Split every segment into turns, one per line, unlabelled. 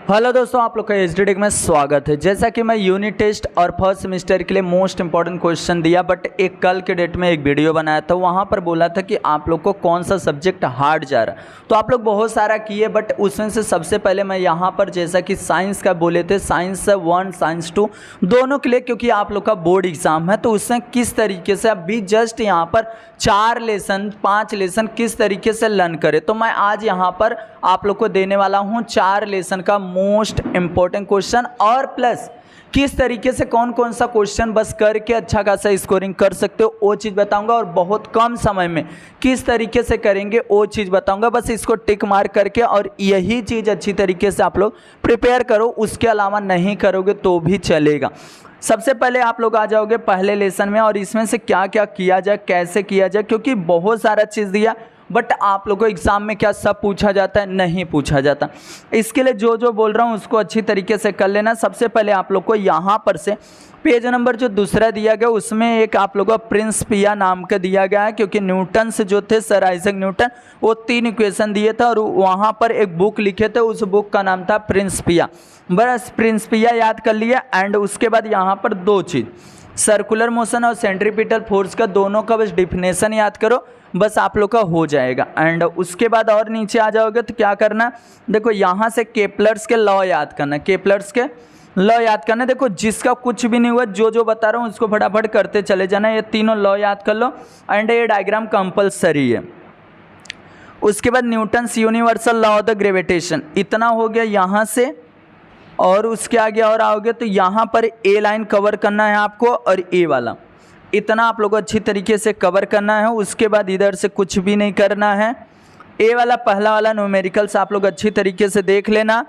Hello दोस्तों, आप लोग का एचडीटेक में स्वागत है। जैसा कि मैं यूनिट टेस्ट और फर्स्ट सेमेस्टर के लिए मोस्ट इंपॉर्टेंट क्वेश्चन दिया, बट एक कल के डेट में एक वीडियो बनाया था, वहाँ पर बोला था कि आप लोग को कौन सा सब्जेक्ट हार्ड जा रहा है। तो आप लोग बहुत सारा किए, बट उसमें से सबसे पहले मैं यहाँ पर जैसा कि साइंस का बोले थे, साइंस 1 साइंस 2 दोनों के लिए, क्योंकि आप लोग का बोर्ड एग्जाम है, तो उसमें किस तरीके से अभी जस्ट यहाँ पर 4 लेसन 5 लेसन किस तरीके से लर्न करें। तो मैं आज यहाँ पर आप लोग को देने वाला हूँ 4 लेसन का मोस्ट इंपॉर्टेंट क्वेश्चन, और प्लस किस तरीके से कौन कौन सा क्वेश्चन बस करके अच्छा खासा स्कोरिंग कर सकते हो वो चीज़ बताऊंगा, और बहुत कम समय में किस तरीके से करेंगे वो चीज़ बताऊंगा। बस इसको टिक मार करके और यही चीज़ अच्छी तरीके से आप लोग प्रिपेयर करो, उसके अलावा नहीं करोगे तो भी चलेगा। सबसे पहले आप लोग आ जाओगे पहले लेसन में, और इसमें से क्या क्या किया जाए, कैसे किया जाए, क्योंकि बहुत सारा चीज़ दिया, बट आप लोगों को एग्ज़ाम में क्या सब पूछा जाता है? नहीं पूछा जाता। इसके लिए जो जो बोल रहा हूँ उसको अच्छी तरीके से कर लेना। सबसे पहले आप लोग को यहाँ पर से पेज नंबर जो दूसरा दिया गया उसमें एक आप लोगों को प्रिंसिपिया नाम का दिया गया है, क्योंकि न्यूटन से जो थे सर आइजैक न्यूटन, वो 3 इक्वेशन दिए थे और वहाँ पर एक बुक लिखे थे, उस बुक का नाम था प्रिंसिपिया। बस प्रिंसिपिया याद कर लिया। एंड उसके बाद यहाँ पर 2 चीज़, सर्कुलर मोशन और सेंट्रीपिटल फोर्स का, दोनों का बस डिफिनेशन याद करो, बस आप लोग का हो जाएगा। एंड उसके बाद और नीचे आ जाओगे तो क्या करना, देखो यहाँ से केपलर्स के लॉ याद करना, केपलर्स के लॉ याद करना। देखो जिसका कुछ भी नहीं हुआ, जो जो बता रहा हूँ उसको फटाफट करते चले जाना। ये तीनों लॉ याद कर लो, एंड ये डायग्राम कंपलसरी है। उसके बाद Newton's universal law of the gravitation, इतना हो गया यहाँ से। और उसके आगे और आओगे तो यहाँ पर ए लाइन कवर करना है आपको, और ए वाला इतना आप लोगों को अच्छी तरीके से कवर करना है। उसके बाद इधर से कुछ भी नहीं करना है। ए वाला पहला वाला न्यूमेरिकल्स आप लोग अच्छी तरीके से देख लेना।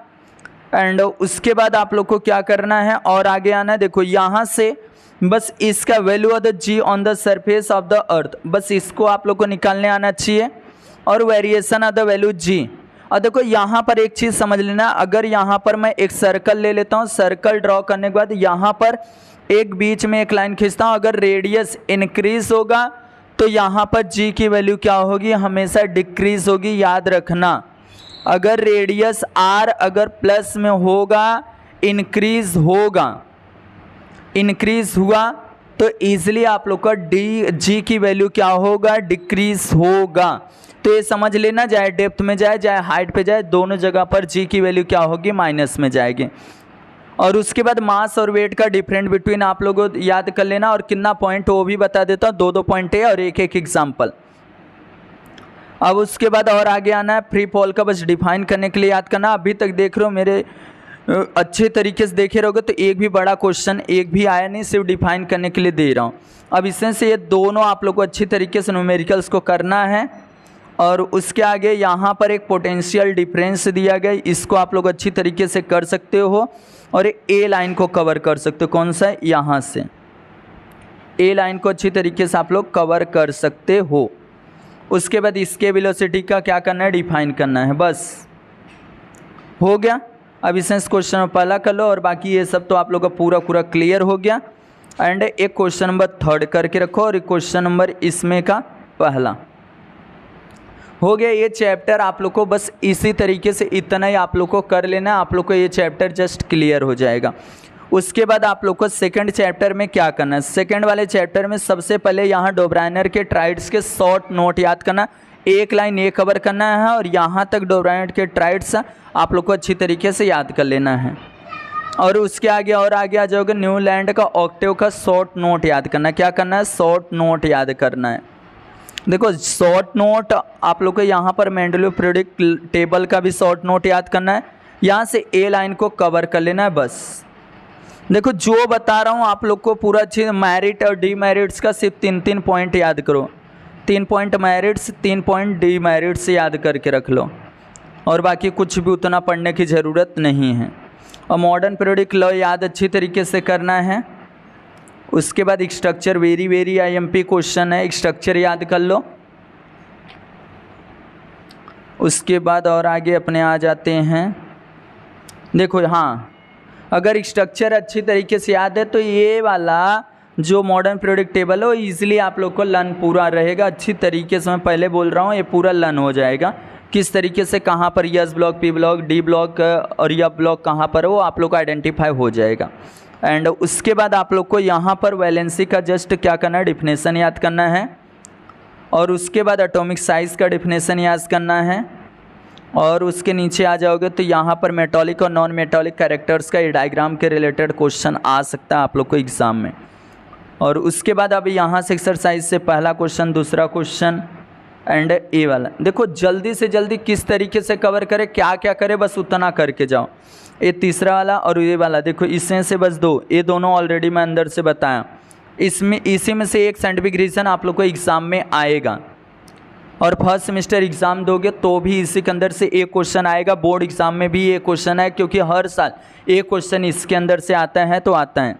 एंड उसके बाद आप लोग को क्या करना है और आगे आना है। देखो यहाँ से बस इसका value of the g on the surface of the earth, बस इसको आप लोग को निकालने आना चाहिए, और variation of the value g. और देखो यहाँ पर एक चीज़ समझ लेना, अगर यहाँ पर मैं एक सर्कल ले लेता हूँ, सर्कल ड्रॉ करने के बाद यहाँ पर एक बीच में एक लाइन खींचता हूँ, अगर रेडियस इंक्रीज होगा तो यहाँ पर जी की वैल्यू क्या होगी, हमेशा डिक्रीज होगी, याद रखना। अगर रेडियस आर अगर प्लस में होगा, इंक्रीज होगा, इंक्रीज हुआ तो ईजिली आप लोग का डी जी की वैल्यू क्या होगा, डिक्रीज होगा। तो ये समझ लेना, चाहे डेप्थ में जाए चाहे हाइट पे जाए, दोनों जगह पर जी की वैल्यू क्या होगी, माइनस में जाएगी। और उसके बाद मास और वेट का डिफरेंट बिटवीन आप लोगों को याद कर लेना, और कितना पॉइंट वो भी बता देता हूँ, 2-2 पॉइंट है और एक एग्जाम्पल। अब उसके बाद और आगे आना है, फ्री फॉल का बस डिफाइन करने के लिए याद करना। अभी तक देख रहे हो मेरे अच्छे तरीके से देखे रहोगे तो एक भी बड़ा क्वेश्चन एक भी आया नहीं, सिर्फ डिफाइन करने के लिए दे रहा हूँ। अब इसमें से ये दोनों आप लोग को अच्छी तरीके से न्यूमेरिकल्स को करना है। और उसके आगे यहाँ पर एक पोटेंशियल डिफरेंस दिया गया, इसको आप लोग अच्छी तरीके से कर सकते हो, और ए लाइन को कवर कर सकते हो। कौन सा है, यहाँ से ए लाइन को अच्छी तरीके से आप लोग कवर कर सकते हो। उसके बाद इसके वेलोसिटी का क्या करना है, डिफाइन करना है, बस हो गया। अब इसमें इस क्वेश्चन में पहला कर लो, और बाकी ये सब तो आप लोग का पूरा पूरा क्लियर हो गया। एंड एक क्वेश्चन नंबर 3 करके रखो, और एक क्वेश्चन नंबर इसमें का पहला हो गया। ये चैप्टर आप लोग को बस इसी तरीके से इतना ही आप लोग को कर लेना, आप लोग को ये चैप्टर जस्ट क्लियर हो जाएगा। उसके बाद आप लोग को सेकंड चैप्टर में क्या करना है, सेकंड वाले चैप्टर में सबसे पहले यहाँ डोब्राइनर के ट्राइड्स के शॉर्ट नोट याद करना, एक लाइन ये कवर करना है, और यहाँ तक डोब्राइनर के ट्राइड्स आप लोग को अच्छी तरीके से याद कर लेना है। और उसके आगे और आगे आ जाओगे, न्यूलैंड का ऑक्टेव का शॉर्ट नोट याद करना, क्या करना है, शॉर्ट नोट याद करना है। देखो शॉर्ट नोट आप लोग को यहाँ पर मेंडलीव पीरियोडिक टेबल का भी शॉर्ट नोट याद करना है, यहाँ से ए लाइन को कवर कर लेना है बस। देखो जो बता रहा हूँ आप लोग को पूरा अच्छी, मेरिट और डीमेरिट्स का सिर्फ 3-3 पॉइंट याद करो, 3 पॉइंट मेरिट्स 3 पॉइंट डीमेरिट्स याद करके रख लो, और बाकी कुछ भी उतना पढ़ने की ज़रूरत नहीं है। और मॉडर्न पीरियोडिक लॉ याद अच्छी तरीके से करना है। उसके बाद स्ट्रक्चर, वेरी आईएमपी क्वेश्चन है, स्ट्रक्चर याद कर लो। उसके बाद और आगे अपने आ जाते हैं। देखो हाँ, अगर स्ट्रक्चर अच्छी तरीके से याद है तो ये वाला जो मॉडर्न पीरियोडिक टेबल है वो ईजिली आप लोग को लर्न पूरा रहेगा अच्छी तरीके से। मैं पहले बोल रहा हूँ ये पूरा लर्न हो जाएगा, किस तरीके से कहाँ पर yes block, P block, D block और यफ ब्लॉक कहाँ पर है वो आप लोग को आइडेंटिफाई हो जाएगा। एंड उसके बाद आप लोग को यहाँ पर वैलेंसी का जस्ट क्या करना है, डिफिनेशन याद करना है। और उसके बाद एटॉमिक साइज़ का डिफिनेशन याद करना है। और उसके नीचे आ जाओगे तो यहाँ पर मेटॉलिक और नॉन मेटॉलिक कैरेक्टर्स का ये डायग्राम के रिलेटेड क्वेश्चन आ सकता है आप लोग को एग्ज़ाम में। और उसके बाद अभी यहाँ से एक्सरसाइज से पहला क्वेश्चन, दूसरा क्वेश्चन एंड ए वाला। देखो जल्दी से जल्दी किस तरीके से कवर करे, क्या क्या करे, बस उतना करके जाओ। ये तीसरा वाला और ये वाला, देखो इसमें से बस दो, ये दोनों ऑलरेडी मैं अंदर से बताया। इसमें इसी में से एक साइंटिफिक रीज़न आप लोग को एग्ज़ाम में आएगा। और फर्स्ट सेमेस्टर एग्ज़ाम दोगे तो भी इसी के अंदर से एक क्वेश्चन आएगा। बोर्ड एग्ज़ाम में भी एक क्वेश्चन है, क्योंकि हर साल एक क्वेश्चन इसके अंदर से आता है तो आता है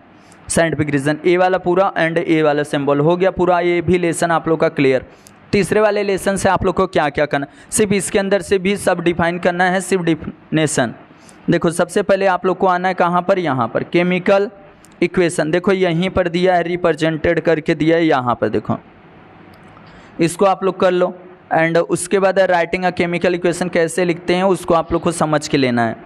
साइंटिफिक रीज़न। ए वाला पूरा एंड ए वाला सिंबल हो गया पूरा, ये भी लेसन आप लोग का क्लियर। तीसरे वाले लेसन से आप लोग को क्या क्या करना, सिर्फ इसके अंदर से भी सब डिफाइन करना है, सिर्फ डिफिनेशन। देखो सबसे पहले आप लोग को आना है कहाँ पर, यहाँ पर केमिकल इक्वेशन। देखो यहीं पर दिया है, रिप्रेजेंटेड करके दिया है यहाँ पर, देखो इसको आप लोग कर लो। एंड उसके बाद राइटिंग अ केमिकल इक्वेशन कैसे लिखते हैं उसको आप लोग को समझ के लेना है।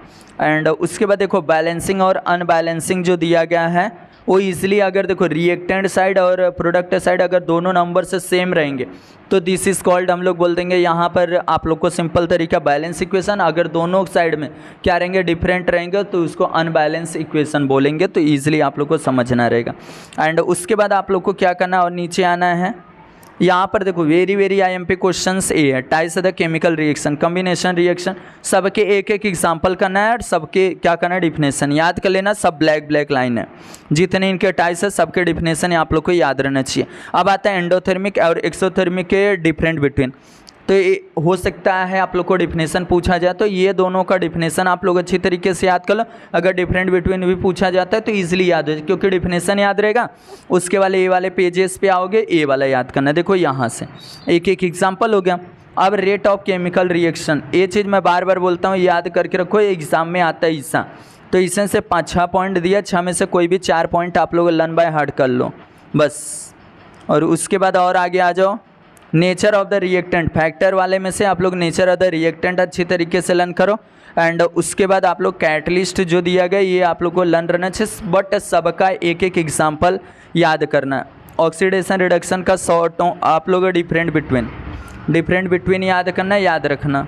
एंड उसके बाद देखो बैलेंसिंग और अनबैलेंसिंग जो दिया गया है वो ईजिली, अगर देखो रिएक्टेंट साइड और प्रोडक्ट साइड अगर दोनों नंबर से सेम रहेंगे तो दिस इज़ कॉल्ड, हम लोग बोल देंगे यहाँ पर आप लोग को सिंपल तरीका बैलेंस इक्वेशन। अगर दोनों साइड में क्या रहेंगे, डिफरेंट रहेंगे, तो उसको अनबैलेंस इक्वेशन बोलेंगे। तो ईजिली आप लोग को समझना रहेगा। एंड उसके बाद आप लोग को क्या करना और नीचे आना है, यहाँ पर देखो वेरी आईएमपी क्वेश्चंस ए है, types of the chemical reaction, combination reaction, सबके एक एक एग्जांपल करना है और सबके क्या करना है, डिफिनेशन याद कर लेना। सब ब्लैक लाइन है, जितने इनके टाइप्स है सबके डिफिनेशन आप लोग को याद रहना चाहिए। अब आता है एंडोथर्मिक और एक्सोथर्मिक के डिफरेंट बिटवीन। तो ये हो सकता है आप लोग को डिफिनेशन पूछा जाए तो ये दोनों का डिफिनेशन आप लोग अच्छी तरीके से याद कर लो। अगर डिफरेंट बिटवीन भी पूछा जाता है तो ईजिली याद हो जाए, क्योंकि डिफिनेशन याद रहेगा। उसके वाले ए वाले पेजेस पे आओगे, ए वाला याद करना है। देखो यहाँ से एक एक एग्जाम्पल हो गया। अब रेट ऑफ केमिकल रिएक्शन, ये चीज़ मैं बार बार बोलता हूँ, याद करके रखो, एग्जाम में आता है ईसा। तो इसमें से 5-6 पॉइंट दिया, 6 में से कोई भी 4 पॉइंट आप लोग लर्न बाय हार्ट कर लो बस। और उसके बाद और आगे आ जाओ, nature of the reactant, factor वाले में से आप लोग नेचर ऑफ द रिएक्टेंट अच्छी तरीके से लर्न करो। एंड उसके बाद आप लोग कैटलिस्ट जो दिया गया ये आप लोग को लर्न रहना चाहिए, बट सबका एक एक एग्जाम्पल याद करना है। ऑक्सीडेशन रिडक्शन का शॉर्ट आप लोग डिफरेंट बिटवीन याद करना, याद रखना।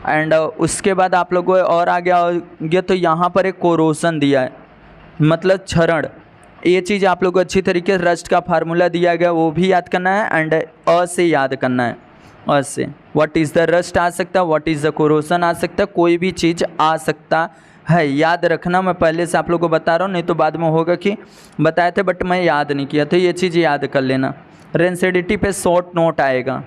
एंड उसके बाद आप लोग और आगे आओगे तो यहाँ पर एक कोरोसन दिया है, मतलब क्षरण। ये चीज़ आप लोग को अच्छी तरीके से रस्ट का फार्मूला दिया गया वो भी याद करना है। एंड अ से याद करना है, अ से व्हाट इज़ द रस्ट आ सकता है, व्हाट इज़ द कोरोसन आ सकता है, कोई भी चीज़ आ सकता है, याद रखना। मैं पहले से आप लोग को बता रहा हूँ, नहीं तो बाद में होगा कि बताए थे बट मैं याद नहीं किया, तो ये चीज़ याद कर लेना। रेंसिडिटी पे शॉर्ट नोट आएगा,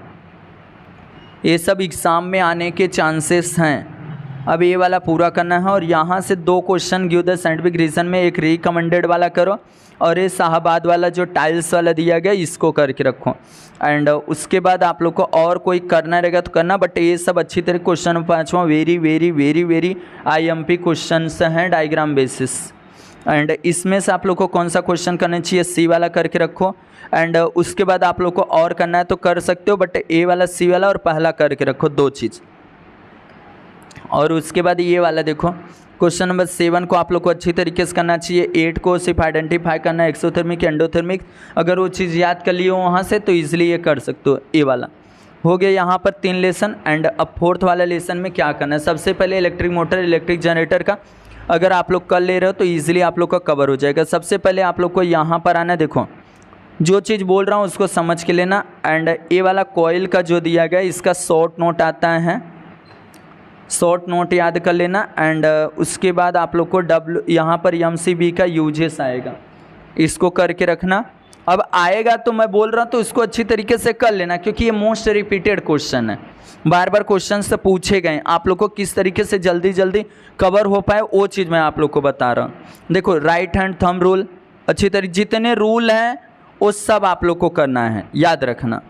ये सब एग्ज़ाम में आने के चांसेस हैं। अब ये वाला पूरा करना है। और यहाँ से 2 question give the scientific reason में, एक रिकमेंडेड वाला करो और ये शाहबाद वाला जो टाइल्स वाला दिया गया इसको करके रखो। एंड उसके बाद आप लोग को और कोई करना रहेगा तो करना, बट ये सब अच्छी तरह क्वेश्चन 5वां वेरी आईएमपी क्वेश्चंस हैं डायग्राम बेसिस। एंड इसमें से आप लोग को कौन सा क्वेश्चन करना चाहिए, सी वाला करके रखो। एंड उसके बाद आप लोग को और करना है तो कर सकते हो, बट ए वाला, सी वाला और पहला करके रखो, 2 चीज़। और उसके बाद ये वाला देखो, क्वेश्चन नंबर 7 को आप लोग को अच्छी तरीके से करना चाहिए। 8 को सिर्फ आइडेंटिफाई करना है, एक्सोथर्मिक एंडोथर्मिक, अगर वो चीज़ याद कर लिए हो वहाँ से तो ईजिली ये कर सकते हो। ए वाला हो गया यहाँ पर 3 लेसन। एंड अब 4th वाला लेसन में क्या करना है, सबसे पहले इलेक्ट्रिक मोटर, इलेक्ट्रिक जनरेटर का अगर आप लोग कर ले रहे हो तो ईजिली आप लोग का कवर हो जाएगा। सबसे पहले आप लोग को यहाँ पर आना, देखो जो चीज़ बोल रहा हूँ उसको समझ के लेना। एंड ए वाला कॉइल का जो दिया गया इसका शॉर्ट नोट आता है, शॉर्ट नोट याद कर लेना। एंड उसके बाद आप लोग को यहाँ पर MCB का यूजेस आएगा, इसको करके रखना। अब आएगा तो मैं बोल रहा हूँ तो इसको अच्छी तरीके से कर लेना, क्योंकि ये मोस्ट रिपीटेड क्वेश्चन है, बार बार क्वेश्चन से पूछे गए। आप लोग को किस तरीके से जल्दी कवर हो पाए वो चीज़ मैं आप लोग को बता रहा हूँ। देखो राइट हैंड थंब रूल, अच्छी तरीके जितने रूल हैं वो सब आप लोग को करना है, याद रखना।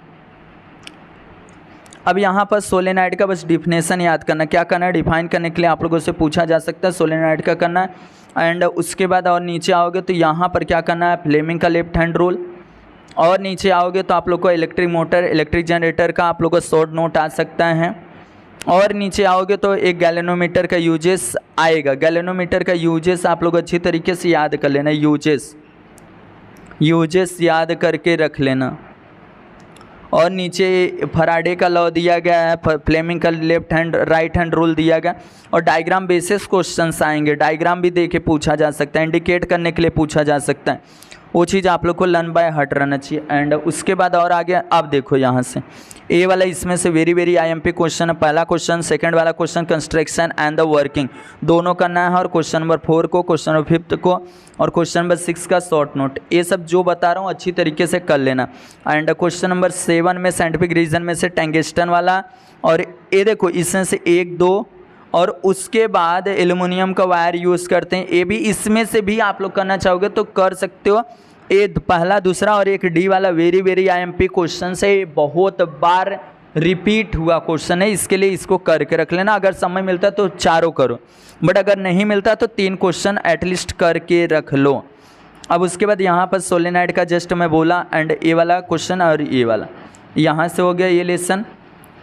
अब यहाँ पर सोलेनाइड का बस डिफिनेशन याद करना, क्या करना है, डिफाइन करने के लिए आप लोगों से पूछा जा सकता है, सोलेनाइड का करना है। एंड उसके बाद और नीचे आओगे तो यहाँ पर क्या करना है, फ्लेमिंग का लेफ्ट हैंड रूल। और नीचे आओगे तो आप लोग को इलेक्ट्रिक मोटर, इलेक्ट्रिक जनरेटर का आप लोग को शॉर्ट नोट आ सकता है। और नीचे आओगे तो एक गैल्वेनोमीटर का यूजेस आएगा। गैल्वेनोमीटर का यूजेस आप लोग अच्छी तरीके से याद कर लेना, यूजेस याद करके रख लेना। और नीचे फराडे का लॉ दिया गया है, फ्लेमिंग का left hand right hand rule दिया गया, और डायग्राम बेसिस क्वेश्चंस आएंगे। डायग्राम भी देके पूछा जा सकता है, इंडिकेट करने के लिए पूछा जा सकता है। वो चीज़ आप लोग को लर्न बाय हार्ट रहना चाहिए। एंड उसके बाद और आगे अब देखो यहाँ से ए वाला, इसमें से वेरी IMP क्वेश्चन है। पहला क्वेश्चन, सेकंड वाला question construction and the working दोनों करना है, और क्वेश्चन नंबर 4 को, क्वेश्चन नंबर 5 को, और क्वेश्चन नंबर 6 का शॉर्ट नोट। ये सब जो बता रहा हूँ अच्छी तरीके से कर लेना। एंड क्वेश्चन नंबर 7 में साइंटिफिक रीजन में से टंगस्टन वाला, और ये देखो इसमें से 1, 2 और उसके बाद एल्युमिनियम का वायर यूज़ करते हैं। ये भी इसमें से भी आप लोग करना चाहोगे तो कर सकते हो। ये पहला, दूसरा और एक डी वाला वेरी IMP क्वेश्चन है, बहुत बार रिपीट हुआ क्वेश्चन है, इसके लिए इसको करके रख लेना। अगर समय मिलता तो चारों करो, बट अगर नहीं मिलता तो 3 क्वेश्चन एटलीस्ट करके रख लो। अब उसके बाद यहाँ पर सोलेनाइड का जस्ट मैं बोला, एंड ये वाला क्वेश्चन और ये वाला यहाँ से हो गया ये लेसन,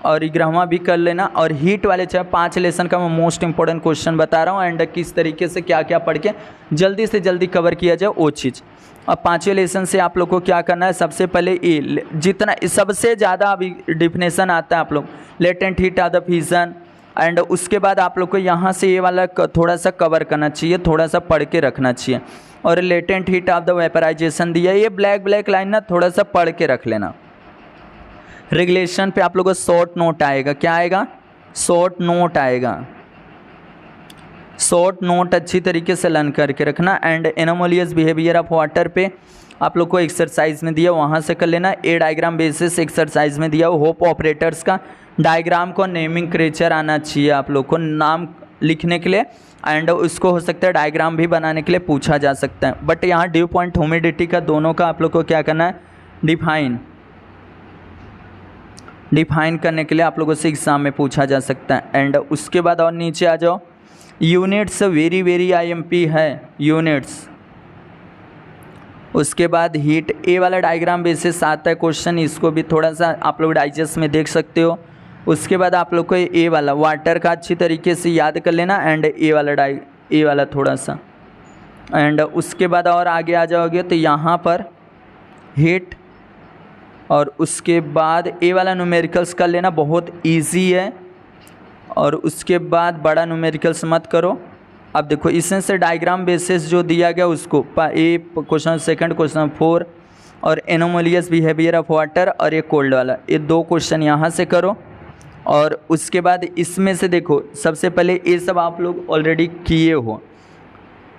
और ग्रामा भी कर लेना। और हीट वाले चाहे 5 लेसन का मैं मोस्ट इंपॉर्टेंट क्वेश्चन बता रहा हूँ, एंड किस तरीके से क्या क्या पढ़ के जल्दी से जल्दी कवर किया जाए वो चीज़। अब 5वें लेसन से आप लोग को क्या करना है, सबसे पहले ये जितना सबसे ज़्यादा अभी डिफिनेशन आता है आप लोग latent heat of the fusion, and उसके बाद आप लोग को यहाँ से ये वाला थोड़ा सा कवर करना चाहिए, थोड़ा सा पढ़ के रखना चाहिए। और latent heat of the vaporisation दिया, ये ब्लैक लाइन ना थोड़ा सा पढ़ के रख लेना। रेगुलेशन पे आप लोगों को शॉर्ट नोट आएगा, क्या आएगा, शॉर्ट नोट आएगा। शॉर्ट नोट अच्छी तरीके से लर्न करके रखना। एंड एनोमोलियस बिहेवियर ऑफ वाटर पे आप लोग को एक्सरसाइज में दिया, वहाँ से कर लेना। ए डायग्राम बेसिस एक्सरसाइज में दिया, होप ऑपरेटर्स का डायग्राम को नेमिंग क्रेचर आना चाहिए आप लोग को नाम लिखने के लिए, एंड उसको हो सकता है डायग्राम भी बनाने के लिए पूछा जा सकता है। बट यहाँ ड्यू पॉइंट ह्यूमिडिटी का दोनों का आप लोग को क्या करना है, डिफाइन करने के लिए आप लोगों से एग्जाम में पूछा जा सकता है। एंड उसके बाद और नीचे आ जाओ, यूनिट्स वेरी IMP है यूनिट्स। उसके बाद हीट, ए वाला डायग्राम बेसिस आता है क्वेश्चन, इसको भी थोड़ा सा आप लोग डाइजेस्ट में देख सकते हो। उसके बाद आप लोग को ए वाला वाटर का अच्छी तरीके से याद कर लेना, एंड ए वाला थोड़ा सा। एंड उसके बाद और आगे आ जाओगे तो यहाँ पर हीट, और उसके बाद ए वाला न्यूमेरिकल्स कर लेना, बहुत ईजी है। और उसके बाद बड़ा न्यूमेरिकल्स मत करो। अब देखो इसमें से डायग्राम बेसिस जो दिया गया उसको ए क्वेश्चन, सेकंड क्वेश्चन 4, और एनोमोलियस बिहेवियर ऑफ वाटर, और ये कोल्ड वाला, ये 2 क्वेश्चन यहाँ से करो। और उसके बाद इसमें से देखो सबसे पहले ये सब आप लोग ऑलरेडी किए हो,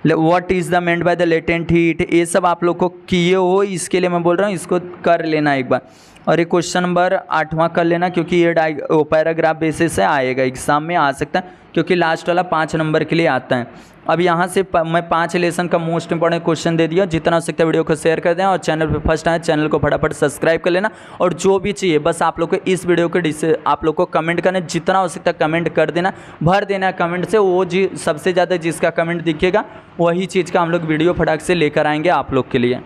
what is the meant by the latent heat, ये सब आप लोग को किए हो, इसके लिए मैं बोल रहा हूँ इसको कर लेना एक बार। और ये क्वेश्चन नंबर 8वां कर लेना, क्योंकि ये पैराग्राफ बेसिस से आएगा, एग्जाम में आ सकता है, क्योंकि लास्ट वाला 5 नंबर के लिए आता है। अब यहाँ से मैं 5 लेसन का मोस्ट इंपॉर्टेंट क्वेश्चन दे दिया। जितना हो सकता है वीडियो को शेयर कर दें, और चैनल पे फर्स्ट आए चैनल को फटाफट सब्सक्राइब कर लेना। और जो भी चाहिए बस आप लोग को इस वीडियो के आप लोग को कमेंट करना, जितना हो सकता है कमेंट कर देना, भर देना कमेंट से। वो सबसे ज़्यादा जिसका कमेंट दिखेगा वही चीज़ का हम लोग वीडियो फटाक से लेकर आएंगे आप लोग के लिए।